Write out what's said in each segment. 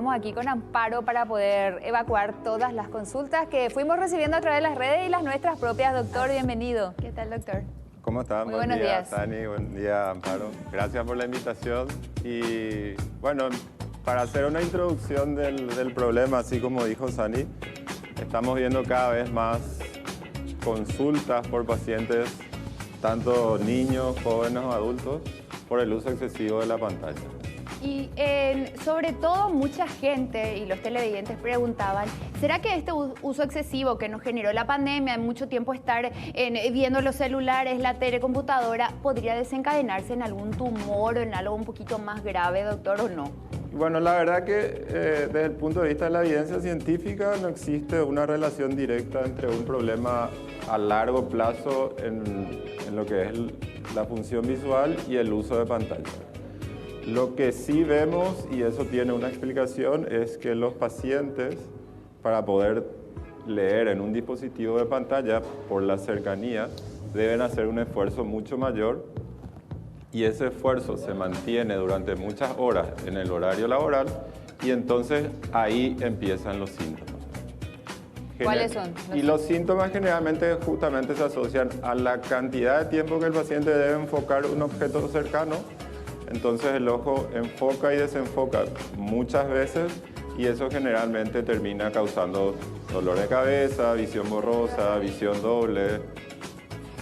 estamos aquí con Amparo para poder evacuar todas las consultas que fuimos recibiendo a través de las redes y las nuestras propias. Doctor, bienvenido. ¿Qué tal, doctor? ¿Cómo están? Muy buenos días. Tani, buen día, Amparo. Gracias por la invitación. Y bueno, para hacer una introducción del problema, así como dijo Sani, estamos viendo cada vez más consultas por pacientes, tanto niños, jóvenes o adultos, por el uso excesivo de la pantalla. Y sobre todo mucha gente y los televidentes preguntaban, ¿será que este uso excesivo que nos generó la pandemia, en mucho tiempo estar viendo los celulares, la telecomputadora, podría desencadenarse en algún tumor o en algo un poquito más grave, doctor, o no? Bueno, la verdad que desde el punto de vista de la evidencia científica no existe una relación directa entre un problema a largo plazo en lo que es la función visual y el uso de pantalla. Lo que sí vemos, y eso tiene una explicación, es que los pacientes, para poder leer en un dispositivo de pantalla por la cercanía, deben hacer un esfuerzo mucho mayor y ese esfuerzo se mantiene durante muchas horas en el horario laboral y entonces ahí empiezan los síntomas. ¿Cuáles son? Y los síntomas generalmente justamente se asocian a la cantidad de tiempo que el paciente debe enfocar un objeto cercano. Entonces el ojo enfoca y desenfoca muchas veces y eso generalmente termina causando dolor de cabeza, visión borrosa, visión doble.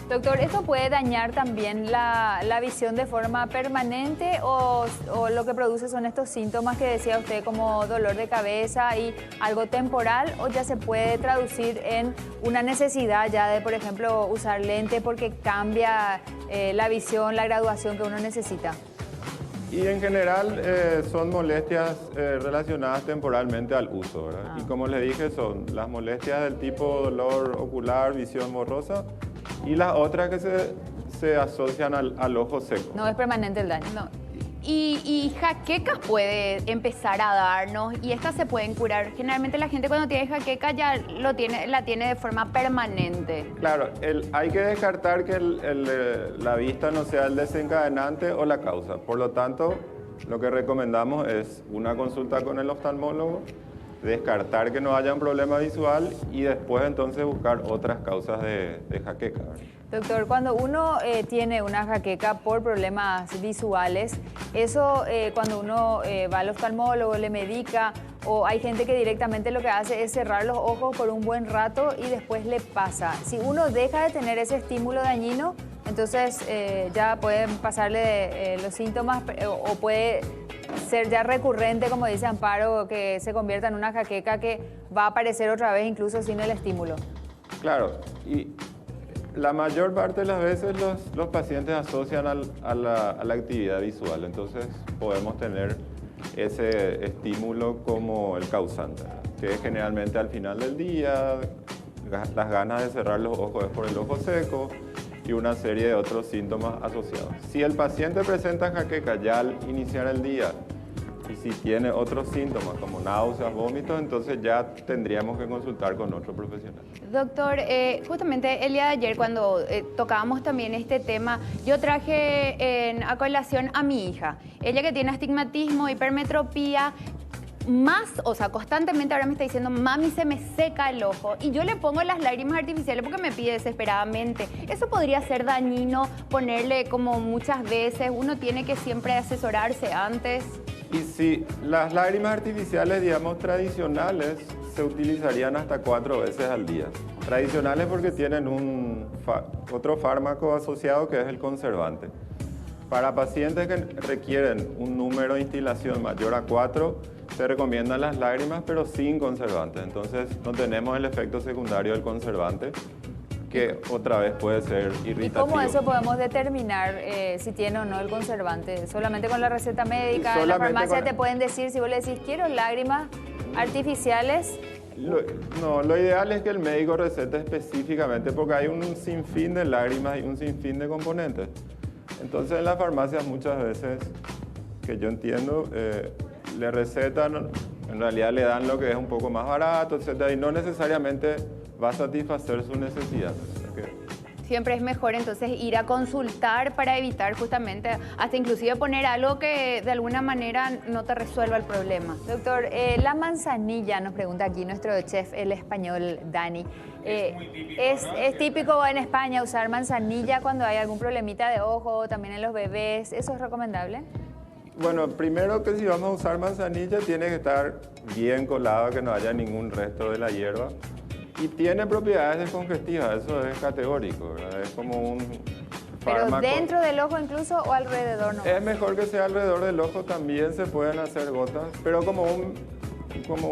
Doctor, ¿esto puede dañar también la visión de forma permanente o lo que produce son estos síntomas que decía usted como dolor de cabeza y algo temporal, o ya se puede traducir en una necesidad ya de, por ejemplo, usar lente porque cambia la visión, la graduación que uno necesita? Y en general son molestias relacionadas temporalmente al uso, ¿verdad? Y como les dije, son las molestias del tipo dolor ocular, visión borrosa y las otras que se asocian al ojo seco. No es permanente el daño. No. Y jaquecas puede empezar a darnos y estas se pueden curar. Generalmente la gente cuando tiene jaqueca ya la tiene de forma permanente. Claro, hay que descartar que la vista no sea el desencadenante o la causa. Por lo tanto, lo que recomendamos es una consulta con el oftalmólogo, descartar que no haya un problema visual y después entonces buscar otras causas de jaqueca. Doctor, cuando uno tiene una jaqueca por problemas visuales, eso cuando uno va al oftalmólogo, le medica, o hay gente que directamente lo que hace es cerrar los ojos por un buen rato y después le pasa. Si uno deja de tener ese estímulo dañino, entonces ya pueden pasarle los síntomas o puede ser ya recurrente, como dice Amparo, que se convierta en una jaqueca que va a aparecer otra vez incluso sin el estímulo. Claro, y la mayor parte de las veces los pacientes asocian a la actividad visual, entonces podemos tener ese estímulo como el causante, que es generalmente al final del día, las ganas de cerrar los ojos es por el ojo seco y una serie de otros síntomas asociados. Si el paciente presenta jaqueca ya al iniciar el día y si tiene otros síntomas como náuseas, vómitos, entonces ya tendríamos que consultar con otro profesional. Doctor, justamente el día de ayer cuando tocábamos también este tema, yo traje a colación a mi hija. Ella que tiene astigmatismo, hipermetropía, constantemente ahora me está diciendo, mami, se me seca el ojo. Y yo le pongo las lágrimas artificiales porque me pide desesperadamente. Eso podría ser dañino, ponerle como muchas veces, uno tiene que siempre asesorarse antes. Y si las lágrimas artificiales, digamos, tradicionales, se utilizarían hasta 4 veces al día. Tradicionales porque tienen otro fármaco asociado que es el conservante. Para pacientes que requieren un número de instilación mayor a 4, se recomiendan las lágrimas, pero sin conservante. Entonces, no tenemos el efecto secundario del conservante, que otra vez puede ser irritativo. ¿Y cómo eso podemos determinar si tiene o no el conservante? ¿Solamente con la receta médica? ¿En la farmacia te pueden decir, si vos le decís, quiero lágrimas artificiales? Lo ideal es que el médico recete específicamente, porque hay un sinfín de lágrimas y un sinfín de componentes. Entonces, en las farmacias muchas veces, que yo entiendo, le recetan, en realidad le dan lo que es un poco más barato, etc. Y no necesariamente va a satisfacer su necesidad. Siempre es mejor entonces ir a consultar para evitar justamente, hasta inclusive poner algo que de alguna manera no te resuelva el problema. Doctor, la manzanilla, nos pregunta aquí nuestro chef, el español Dani. ¿Es típico en España usar manzanilla cuando hay algún problemita de ojo, también en los bebés? ¿Eso es recomendable? Bueno, primero que si vamos a usar manzanilla tiene que estar bien colado, que no haya ningún resto de la hierba. Y tiene propiedades descongestivas, eso es categórico, ¿verdad? Es como un fármaco. ¿Pero dentro del ojo incluso o alrededor? No. Es mejor que sea alrededor del ojo, también se pueden hacer gotas, pero como un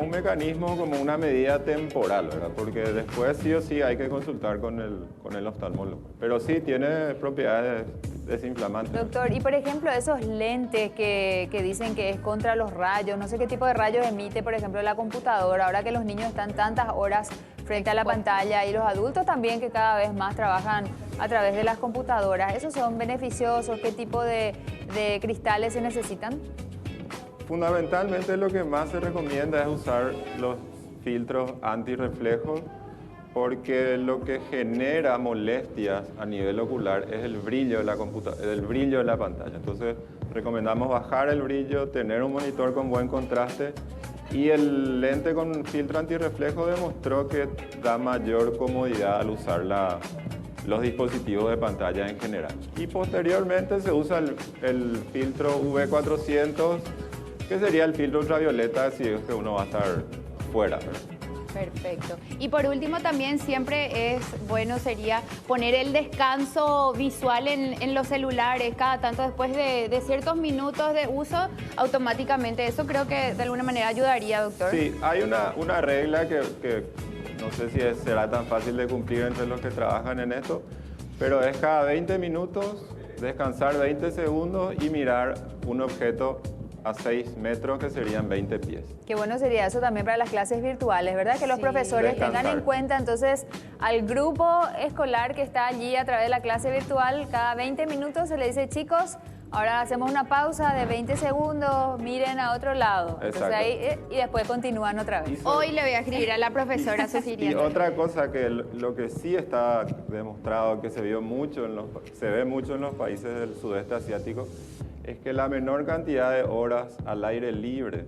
mecanismo, como una medida temporal, ¿verdad? Porque después sí o sí hay que consultar con el oftalmólogo. Pero sí tiene propiedades desinflamantes. Doctor, y por ejemplo esos lentes que dicen que es contra los rayos, no sé qué tipo de rayos emite, por ejemplo, la computadora, ahora que los niños están tantas horas frente a la pantalla y los adultos también que cada vez más trabajan a través de las computadoras, ¿esos son beneficiosos? ¿Qué tipo de cristales se necesitan? Fundamentalmente lo que más se recomienda es usar los filtros antirreflejos porque lo que genera molestias a nivel ocular es el brillo de la el brillo de la pantalla. Entonces recomendamos bajar el brillo, tener un monitor con buen contraste y el lente con filtro antirreflejo demostró que da mayor comodidad al usar los dispositivos de pantalla en general. Y posteriormente se usa el filtro V400, que sería el filtro ultravioleta si es que uno va a estar fuera, ¿verdad? Perfecto. Y por último también siempre es bueno sería poner el descanso visual en los celulares cada tanto después de ciertos minutos de uso automáticamente. Eso creo que de alguna manera ayudaría, doctor. Sí, hay una regla que no sé si será tan fácil de cumplir entre los que trabajan en esto, pero es cada 20 minutos descansar 20 segundos y mirar un objeto a 6 metros, que serían 20 pies. Qué bueno sería eso también para las clases virtuales, ¿verdad? Que los profesores descansar. tengan en cuenta entonces al grupo escolar que está allí a través de la clase virtual, cada 20 minutos se le dice, chicos, ahora hacemos una pausa de 20 segundos, miren a otro lado. Entonces ahí, y después continúan otra vez. Hoy le voy a escribir a la profesora sugiriendo. Y otra cosa que lo que sí está demostrado, que se ve mucho en los países del sudeste asiático, es que la menor cantidad de horas al aire libre,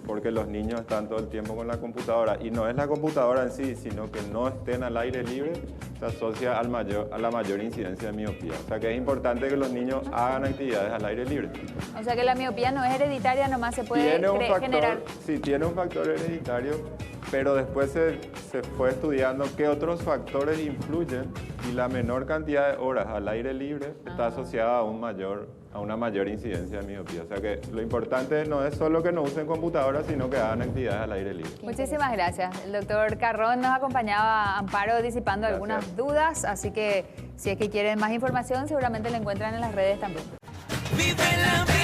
porque los niños están todo el tiempo con la computadora, y no es la computadora en sí, sino que no estén al aire libre, se asocia a la mayor incidencia de miopía. O sea que es importante que los niños hagan actividades al aire libre. O sea que la miopía no es hereditaria, nomás se puede generar. Sí, tiene un factor hereditario, pero después se fue estudiando qué otros factores influyen y la menor cantidad de horas al aire libre está asociada a una mayor incidencia de miopía. O sea que lo importante no es solo que no usen computadoras, sino que hagan actividades al aire libre. Muchísimas gracias. El doctor Carrón nos acompañaba, Amparo, disipando algunas dudas, así que si es que quieren más información, seguramente la encuentran en las redes también. Vive la